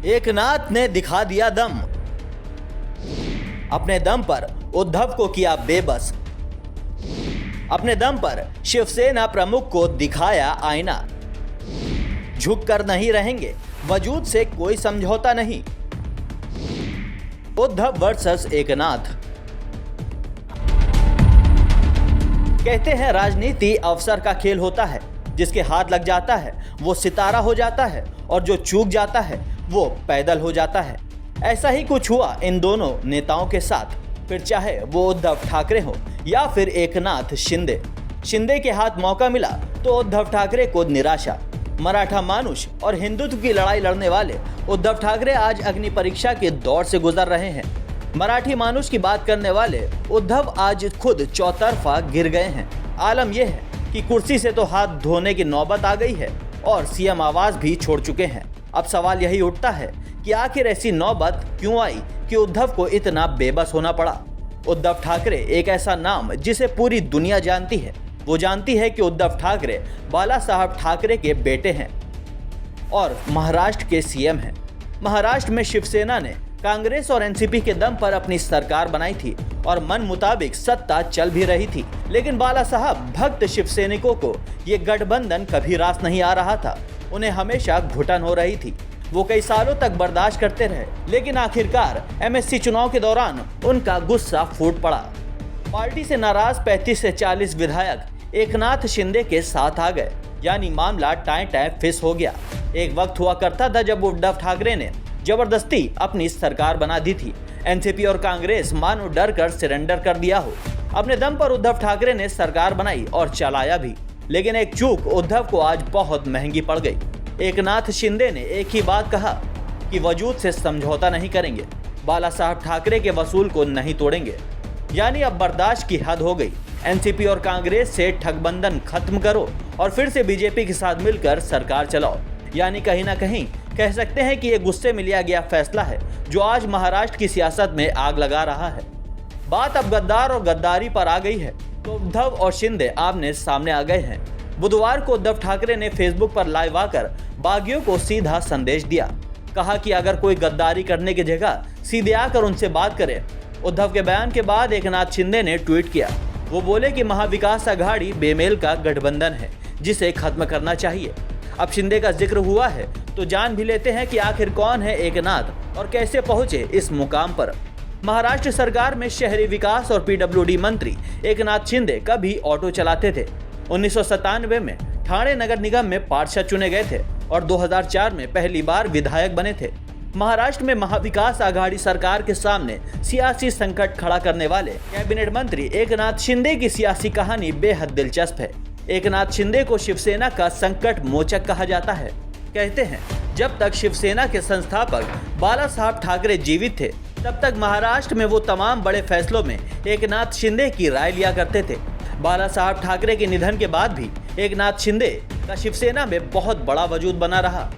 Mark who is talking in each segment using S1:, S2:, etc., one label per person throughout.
S1: एकनाथ ने दिखा दिया दम। अपने दम पर उद्धव को किया बेबस। अपने दम पर शिवसेना प्रमुख को दिखाया आईना। झुक कर नहीं रहेंगे, वजूद से कोई समझौता नहीं। उद्धव वर्सेस एकनाथ। कहते हैं राजनीति अवसर का खेल होता है। जिसके हाथ लग जाता है वो सितारा हो जाता है और जो चूक जाता है वो पैदल हो जाता है। ऐसा ही कुछ हुआ इन दोनों नेताओं के साथ। फिर चाहे वो उद्धव ठाकरे हो या फिर एकनाथ शिंदे। शिंदे के हाथ मौका मिला तो उद्धव ठाकरे को निराशा। मराठा मानुष और हिंदुत्व की लड़ाई लड़ने वाले उद्धव ठाकरे आज अग्नि परीक्षा के दौर से गुजर रहे हैं। मराठी मानुष की बात करने वाले उद्धव आज खुद चौतरफा गिर गए हैं। आलम यह है कि कुर्सी से तो हाथ धोने की नौबत आ गई है और सीएम आवाज भी छोड़ चुके हैं। अब सवाल यही उठता है कि आखिर ऐसी नौबत क्यों आई कि उद्धव को इतना बेबस होना पड़ा। उद्धव ठाकरे एक ऐसा नाम जिसे पूरी दुनिया जानती है। वो जानती है कि उद्धव ठाकरे बाला साहब ठाकरे के बेटे हैं और महाराष्ट्र के सीएम हैं। महाराष्ट्र में शिवसेना ने कांग्रेस और एनसीपी के दम पर अपनी सरकार बनाई थी और मन मुताबिक सत्ता चल भी रही थी। लेकिन बाला साहब भक्त शिवसैनिकों को ये गठबंधन कभी रास नहीं आ रहा था। उन्हें हमेशा घुटन हो रही थी। वो कई सालों तक बर्दाश्त करते रहे, लेकिन आखिरकार एमएससी चुनाव के दौरान उनका गुस्सा फूट पड़ा। पार्टी से नाराज 35 से 40 विधायक एकनाथ शिंदे के साथ आ गए, यानी मामला टाई टाई फिस हो गया। एक वक्त हुआ करता था जब उद्धव ठाकरे ने जबरदस्ती अपनी सरकार बना दी थी। एनसीपी और कांग्रेस मानो डर कर सरेंडर कर दिया हो। अपने दम पर उद्धव ठाकरे ने सरकार बनाई और चलाया भी। लेकिन एक चूक उद्धव को आज बहुत महंगी पड़ गई। एकनाथ शिंदे ने एक ही बात कहा कि वजूद से समझौता नहीं करेंगे, बाला साहब ठाकरे के वसूल को नहीं तोड़ेंगे। यानी अब बर्दाश्त की हद हो गई। एनसीपी और कांग्रेस से ठगबंधन खत्म करो और फिर से बीजेपी के साथ मिलकर सरकार चलाओ। यानी कहीं ना कहीं कह सकते हैं कि ये गुस्से में लिया गया फैसला है जो आज महाराष्ट्र की सियासत में आग लगा रहा है। बात अब गद्दार और गद्दारी पर आ गई है तो उद्धव और शिंदे आमने सामने आ गए हैं। बुधवार को उद्धव ठाकरे ने फेसबुक पर लाइव आकर बागियों को सीधा संदेश दिया। कहा कि अगर कोई गद्दारी करने की जगह सीधे आकर उनसे बात करे। उद्धव के बयान के बाद एकनाथ शिंदे ने ट्वीट किया। वो बोले कि महाविकास अघाड़ी बेमेल का गठबंधन है जिसे खत्म करना चाहिए। अब शिंदे का जिक्र हुआ है तो जान भी लेते हैं कि आखिर कौन है एकनाथ और कैसे पहुंचे इस मुकाम पर। महाराष्ट्र सरकार में शहरी विकास और पीडब्ल्यूडी मंत्री एकनाथ शिंदे कभी ऑटो चलाते थे। 1997 में ठाणे नगर निगम में पार्षद चुने गए थे और 2004 में पहली बार विधायक बने थे। महाराष्ट्र में महाविकास आघाड़ी सरकार के सामने सियासी संकट खड़ा करने वाले कैबिनेट मंत्री एकनाथ शिंदे की सियासी कहानी बेहद दिलचस्प है। एकनाथ शिंदे को शिवसेना का संकट मोचक कहा जाता है। कहते हैं जब तक शिवसेना के संस्थापक बाला साहब ठाकरे जीवित थे तब तक महाराष्ट्र में वो तमाम बड़े फैसलों में एकनाथ शिंदे की राय लिया करते थे। बाला साहब ठाकरे के निधन के बाद भी एकनाथ शिंदे का शिवसेना में बहुत बड़ा वजूद बना रहा।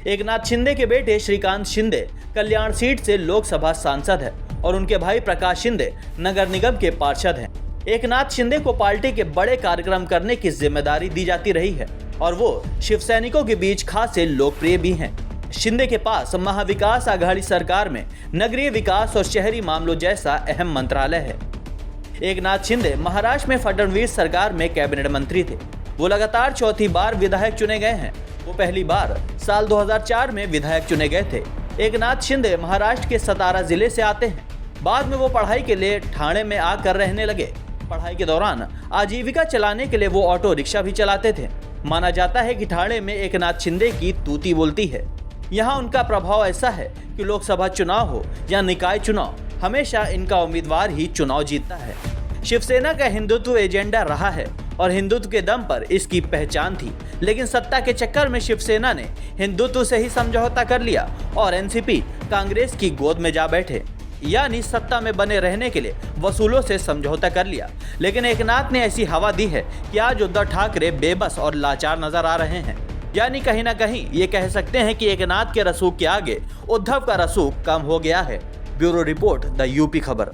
S1: एकनाथ शिंदे के बेटे श्रीकांत शिंदे कल्याण सीट से लोकसभा सांसद है और उनके भाई प्रकाश शिंदे नगर निगम के पार्षद हैं। एकनाथ शिंदे को पार्टी के बड़े कार्यक्रम करने की जिम्मेदारी दी जाती रही है और वो शिवसैनिकों के बीच खासे लोकप्रिय भी हैं। शिंदे के पास महाविकास आघाड़ी सरकार में नगरीय विकास और शहरी मामलों जैसा अहम मंत्रालय है। एकनाथ शिंदे महाराष्ट्र में फडणवीस सरकार में कैबिनेट मंत्री थे। वो लगातार चौथी बार विधायक चुने गए हैं। वो पहली बार साल 2004 में विधायक चुने गए थे। एकनाथ शिंदे महाराष्ट्र के सतारा जिले से आते हैं। बाद में वो पढ़ाई के लिए ठाणे में आकर रहने लगे। पढ़ाई के दौरान आजीविका चलाने के लिए वो ऑटो रिक्शा भी चलाते थे। माना जाता है कि ठाणे में एकनाथ शिंदे की तूती बोलती है। यहाँ उनका प्रभाव ऐसा है कि लोकसभा चुनाव हो या निकाय चुनाव, हमेशा इनका उम्मीदवार ही चुनाव जीतता है। शिवसेना का हिंदुत्व एजेंडा रहा है और हिंदुत्व के दम पर इसकी पहचान थी। लेकिन सत्ता के चक्कर में शिवसेना ने हिंदुत्व से ही समझौता कर लिया और एनसीपी कांग्रेस की गोद में जा बैठे। यानी सत्ता में बने रहने के लिए वसूलों से समझौता कर लिया। लेकिन एकनाथ ने ऐसी हवा दी है कि आज उद्धव ठाकरे बेबस और लाचार नजर आ रहे हैं। यानी कहीं ना कहीं ये कह सकते हैं कि एकनाथ के रसूख के आगे उद्धव का रसूख कम हो गया है। ब्यूरो रिपोर्ट, द यूपी खबर।